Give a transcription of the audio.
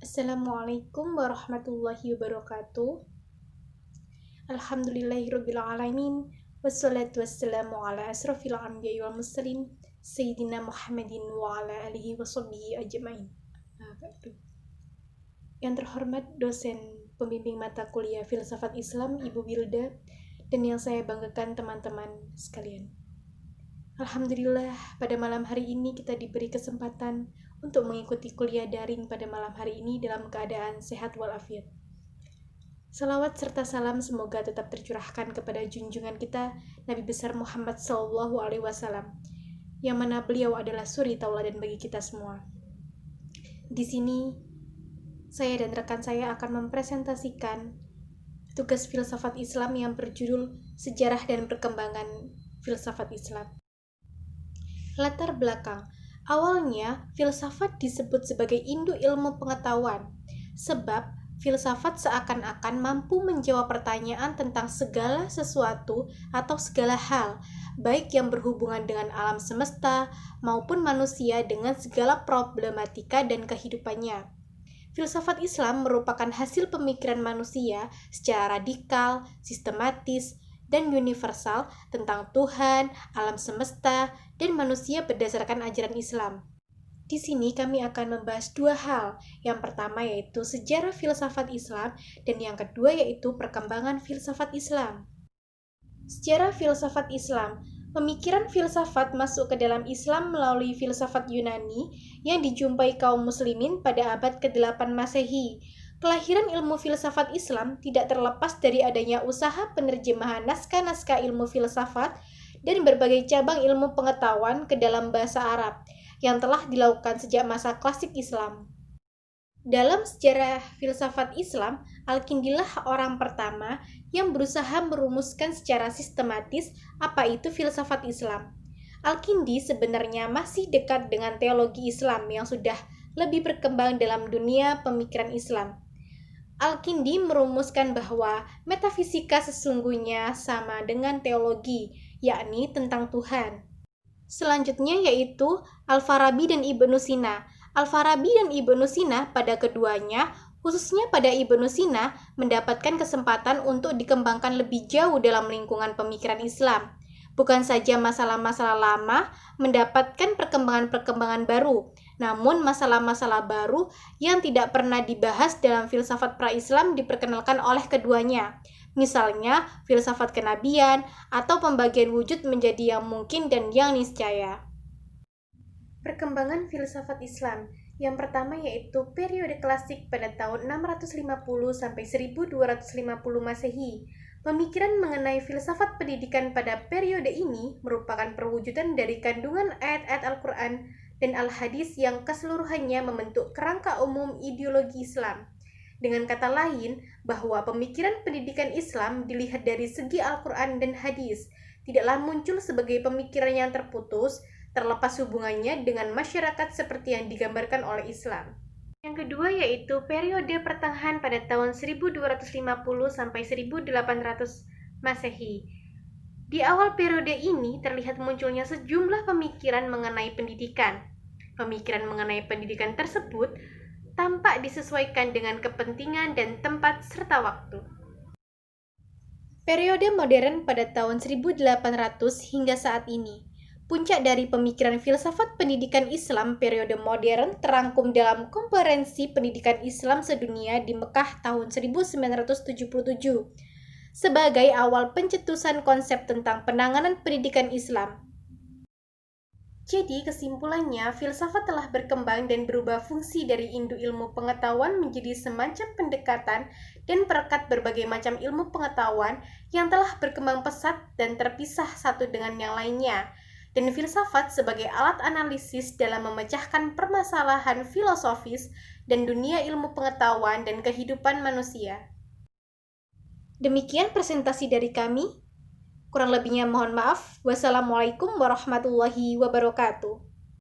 Assalamualaikum warahmatullahi wabarakatuh. Alhamdulillahirabbil alamin. Wassalatu wassalamu ala asrofil anbiya'i wal mursalin Sayyidina Muhammadin wa ala alihi wa sahbihi ajma'in. Yang terhormat dosen pembimbing mata kuliah Filsafat Islam Ibu Wilda, dan yang saya banggakan teman-teman sekalian. Alhamdulillah, pada malam hari ini kita diberi kesempatan untuk mengikuti kuliah daring pada malam hari ini dalam keadaan sehat walafiat. Salawat serta salam semoga tetap tercurahkan kepada junjungan kita Nabi besar Muhammad SAW, yang mana beliau adalah suri tauladan bagi kita semua. Di sini, saya dan rekan saya akan mempresentasikan tugas filsafat Islam yang berjudul Sejarah dan Perkembangan Filsafat Islam. Latar belakang. Awalnya, filsafat disebut sebagai induk ilmu pengetahuan, sebab filsafat seakan-akan mampu menjawab pertanyaan tentang segala sesuatu atau segala hal, baik yang berhubungan dengan alam semesta maupun manusia dengan segala problematika dan kehidupannya. Filsafat Islam merupakan hasil pemikiran manusia secara radikal, sistematis, dan universal tentang Tuhan, alam semesta, dan manusia berdasarkan ajaran Islam. Di sini kami akan membahas dua hal. Yang pertama yaitu sejarah filsafat Islam, dan yang kedua yaitu perkembangan filsafat Islam. Sejarah filsafat Islam. Pemikiran filsafat masuk ke dalam Islam melalui filsafat Yunani yang dijumpai kaum muslimin pada abad ke-8 Masehi. Kelahiran ilmu filsafat Islam tidak terlepas dari adanya usaha penerjemahan naskah-naskah ilmu filsafat dan berbagai cabang ilmu pengetahuan ke dalam bahasa Arab yang telah dilakukan sejak masa klasik Islam. Dalam sejarah filsafat Islam, Al-Kindilah orang pertama yang berusaha merumuskan secara sistematis apa itu filsafat Islam. Al-Kindi sebenarnya masih dekat dengan teologi Islam yang sudah lebih berkembang dalam dunia pemikiran Islam. Al-Kindi merumuskan bahwa metafisika sesungguhnya sama dengan teologi, yakni tentang Tuhan. Selanjutnya yaitu Al-Farabi dan Ibnu Sina. Al-Farabi dan Ibnu Sina pada keduanya, khususnya pada Ibnu Sina, mendapatkan kesempatan untuk dikembangkan lebih jauh dalam lingkungan pemikiran Islam. Bukan saja masalah-masalah lama mendapatkan perkembangan-perkembangan baru, namun masalah-masalah baru yang tidak pernah dibahas dalam filsafat pra-Islam diperkenalkan oleh keduanya. Misalnya, filsafat kenabian atau pembagian wujud menjadi yang mungkin dan yang niscaya. Perkembangan filsafat Islam. Yang pertama yaitu periode klasik pada tahun 650 sampai 1250 Masehi. Pemikiran mengenai filsafat pendidikan pada periode ini merupakan perwujudan dari kandungan ayat-ayat Al-Quran dan Al-Hadis yang keseluruhannya membentuk kerangka umum ideologi Islam. Dengan kata lain, bahwa pemikiran pendidikan Islam dilihat dari segi Al-Quran dan Hadis, tidaklah muncul sebagai pemikiran yang terputus, terlepas hubungannya dengan masyarakat seperti yang digambarkan oleh Islam. Yang kedua yaitu periode pertengahan pada tahun 1250 sampai 1800 Masehi. Di awal periode ini terlihat munculnya sejumlah pemikiran mengenai pendidikan. Pemikiran mengenai pendidikan tersebut tampak disesuaikan dengan kepentingan dan tempat serta waktu. Periode modern pada tahun 1800 hingga saat ini. Puncak dari pemikiran filsafat pendidikan Islam periode modern terangkum dalam Konferensi Pendidikan Islam Sedunia di Mekah tahun 1977 sebagai awal pencetusan konsep tentang penanganan pendidikan Islam. Jadi kesimpulannya, filsafat telah berkembang dan berubah fungsi dari induk ilmu pengetahuan menjadi semacam pendekatan dan perekat berbagai macam ilmu pengetahuan yang telah berkembang pesat dan terpisah satu dengan yang lainnya. Dan filsafat sebagai alat analisis dalam memecahkan permasalahan filosofis dan dunia ilmu pengetahuan dan kehidupan manusia. Demikian presentasi dari kami. Kurang lebihnya mohon maaf. Wassalamualaikum warahmatullahi wabarakatuh.